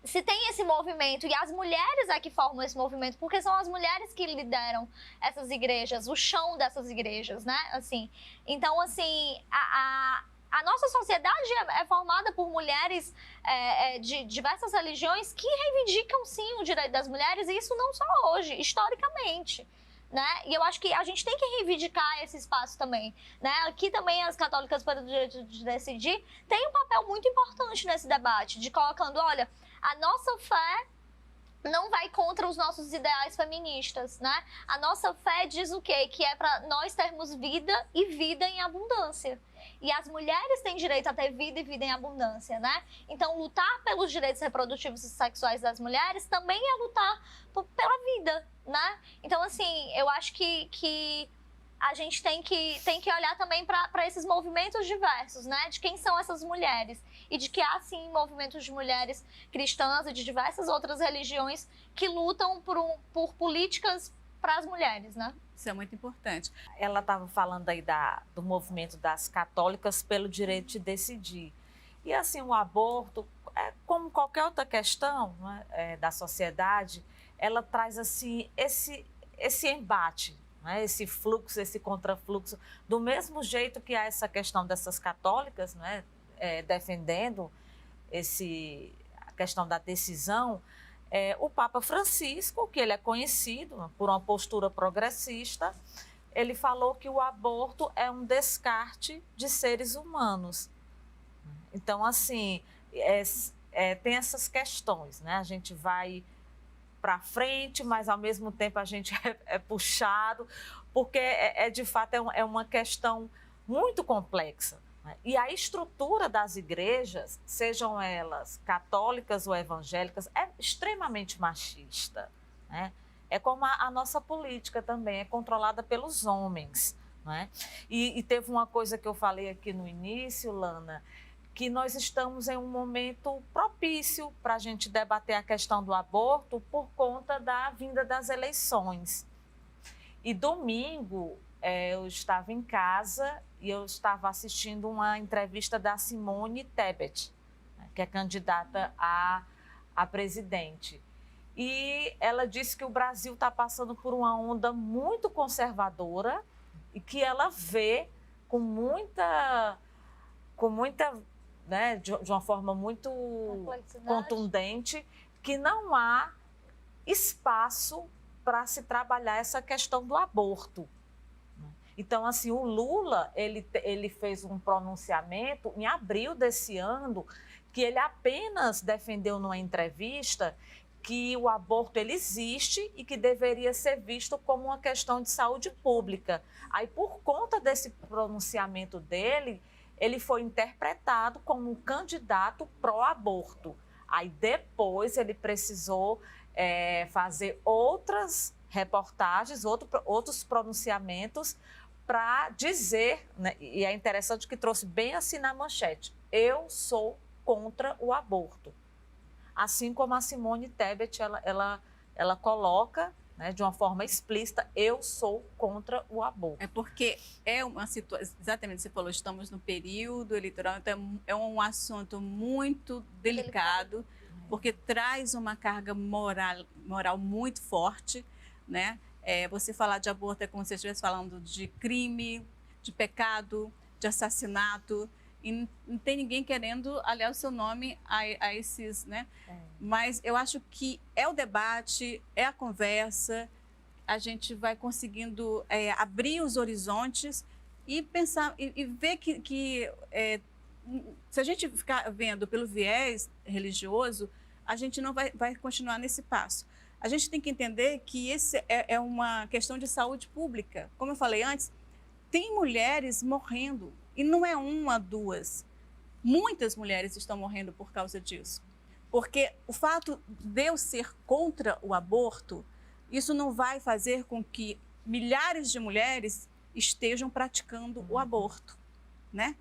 se tem esse movimento, e as mulheres é que formam esse movimento, porque são as mulheres que lideram essas igrejas, o chão dessas igrejas, né? Assim, então, assim, a nossa sociedade é formada por mulheres de diversas religiões que reivindicam, sim, o direito das mulheres, e isso não só hoje, historicamente, né? E eu acho que a gente tem que reivindicar esse espaço também, né? Aqui também as católicas pelo direito de decidir têm um papel muito importante nesse debate, de colocando, olha, a nossa fé não vai contra os nossos ideais feministas, né? A nossa fé diz o quê? Que é para nós termos vida e vida em abundância. E as mulheres têm direito a ter vida e vida em abundância, né? Então, lutar pelos direitos reprodutivos e sexuais das mulheres também é lutar pela vida, né? Então, assim, eu acho que a gente tem que olhar também para esses movimentos diversos, né? De quem são essas mulheres. E de que há, sim, movimentos de mulheres cristãs e de diversas outras religiões que lutam por políticas para as mulheres, né?
Isso é muito importante.
Ela estava falando aí do movimento das católicas pelo direito de decidir. E, assim, o aborto, como qualquer outra questão, né, da sociedade, ela traz assim esse embate, né? Esse fluxo, esse contrafluxo, do mesmo jeito que há essa questão dessas católicas, né? Defendendo a questão da decisão, o Papa Francisco, que ele é conhecido por uma postura progressista, ele falou que o aborto é um descarte de seres humanos. Então, assim, tem essas questões, né? A gente vai para frente, mas ao mesmo tempo a gente é puxado, porque de fato é uma questão muito complexa. Né? E a estrutura das igrejas, sejam elas católicas ou evangélicas, é extremamente machista. Né? É como a nossa política também, é controlada pelos homens. Né? E teve uma coisa que eu falei aqui no início, Lana, que nós estamos em um momento propício para a gente debater a questão do aborto por conta da vinda das eleições. E domingo eu estava em casa e eu estava assistindo uma entrevista da Simone Tebet, que é candidata a presidente. E ela disse que o Brasil está passando por uma onda muito conservadora e que ela vê com muita né, de uma forma muito contundente, que não há espaço para se trabalhar essa questão do aborto. Então, assim, o Lula, ele fez um pronunciamento em abril desse ano, que ele apenas defendeu numa entrevista que o aborto ele existe e que deveria ser visto como uma questão de saúde pública. Aí, por conta desse pronunciamento dele, ele foi interpretado como um candidato pró-aborto. Aí depois ele precisou fazer outras reportagens, outros pronunciamentos para dizer, né, e é interessante que trouxe bem assim na manchete, eu sou contra o aborto. Assim como a Simone Tebet, ela coloca, né, de uma forma explícita, eu sou contra o aborto.
É porque é uma situação, exatamente, você falou, estamos no período eleitoral, então é um assunto muito delicado, porque traz uma carga moral muito forte, né? Você falar de aborto é como se você estivesse falando de crime, de pecado, de assassinato, e não tem ninguém querendo aliar o seu nome a esses, né? Mas eu acho que é o debate, é a conversa, a gente vai conseguindo abrir os horizontes e pensar e ver que se a gente ficar vendo pelo viés religioso, a gente não vai continuar nesse passo. A gente tem que entender que esse é uma questão de saúde pública. Como eu falei antes, tem mulheres morrendo, e não é uma, duas. Muitas mulheres estão morrendo por causa disso. Porque o fato de eu ser contra o aborto, isso não vai fazer com que milhares de mulheres estejam praticando o aborto, né?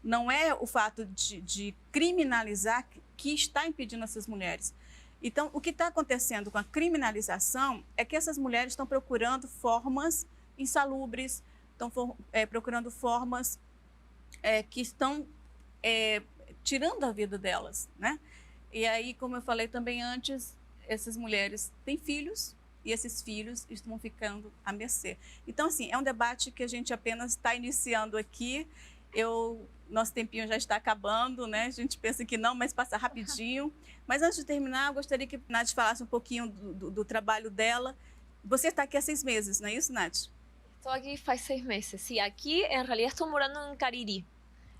Não é o fato de criminalizar que está impedindo essas mulheres. Então, o que está acontecendo com a criminalização é que essas mulheres estão procurando formas insalubres, estão procurando formas que estão tirando a vida delas, né? E aí, como eu falei também antes, essas mulheres têm filhos e esses filhos estão ficando à mercê. Então, assim, é um debate que a gente apenas está iniciando aqui. Nosso tempinho já está acabando, né? A gente pensa que não, mas passa rapidinho. Mas antes de terminar, eu gostaria que a Nath falasse um pouquinho do trabalho dela. Você está aqui há 6 meses, não é isso, Nath?
Estou aqui faz 6 meses. Sí, aquí en realidad estoy morando en Cariri,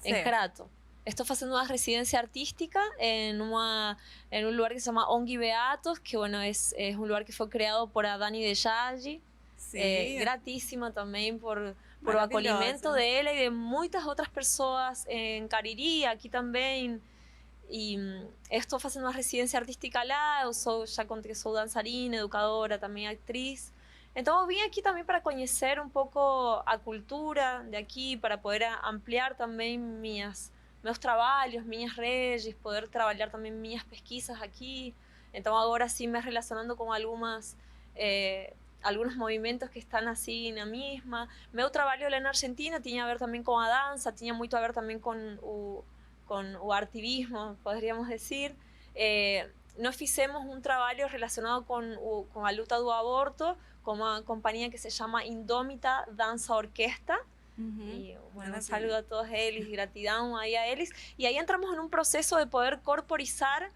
en Crato. Estoy haciendo una residencia artística en un lugar que se llama Ongi Beatos, que bueno, es un lugar que fue creado por Dani De Yagi. Sí. Gratísima también por o acolhimento dela y de muchas otras personas en Cariri, aquí también. Y estoy haciendo una residencia artística lá, ya conté que soy danzarina, educadora, también actriz. Entonces vine aquí también para conocer un poco a cultura de aquí, para poder ampliar también meus trabalhos, minhas redes, poder trabalhar também minhas pesquisas aqui. Então agora sim me relacionando com alguns movimentos que estão assim na mesma. Meu trabalho lá na Argentina tinha a ver também com a dança, tinha muito a ver também com o ativismo, poderíamos dizer. nós fizemos um trabalho relacionado com a luta do aborto com uma companhia que se chama Indómita Dança Orquesta. Y bueno, un saludo a todos ellos, gratidão ahí a ellos. Y ahí entramos en un proceso de poder corporizar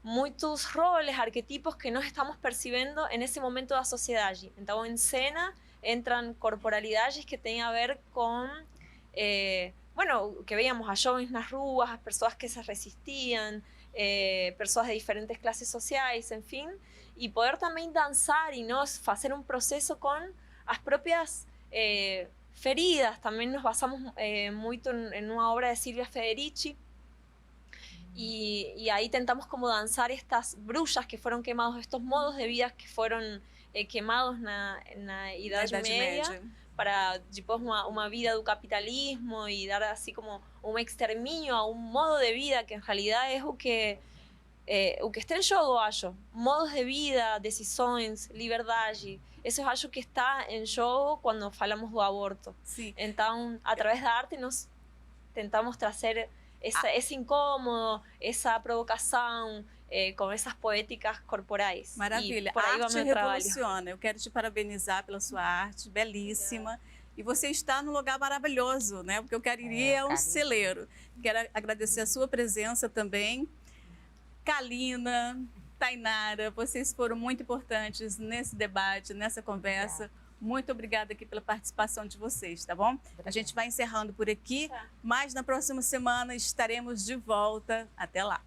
muchos roles, arquetipos que nos estamos percibiendo en ese momento da sociedade. Então, en cena entran corporalidades que tienen a ver con, bueno, que veíamos a jovens nas ruas, as pessoas que se resistían, pessoas de diferentes clases sociais, en fin, y poder también danzar y nos hacer un proceso con as propias feridas. También nos basamos mucho en una obra de Silvia Federici, y ahí tentamos como danzar estas bruxas que fueron quemados, estos modos de vida que fueron quemados na Idade Média, para depois uma vida do capitalismo e dar assim como um extermínio a um modo de vida que em realidade é o que está em jogo, acho. Modos de vida, decisões, liberdade. Isso eu acho que está em jogo quando falamos do aborto.
Sim.
Então, através da arte, nós tentamos trazer esse incômodo, essa provocação, com essas poéticas corporais.
Maravilha.
E por aí
a arte revoluciona.
Trabalho.
Eu quero te parabenizar pela sua arte, belíssima. E você está num lugar maravilhoso, né? Porque o Cariri é um celeiro. Quero agradecer a sua presença também. Kalina, Tainara, vocês foram muito importantes nesse debate, nessa conversa. Muito obrigada aqui pela participação de vocês, tá bom? A gente vai encerrando por aqui, mas na próxima semana estaremos de volta. Até lá!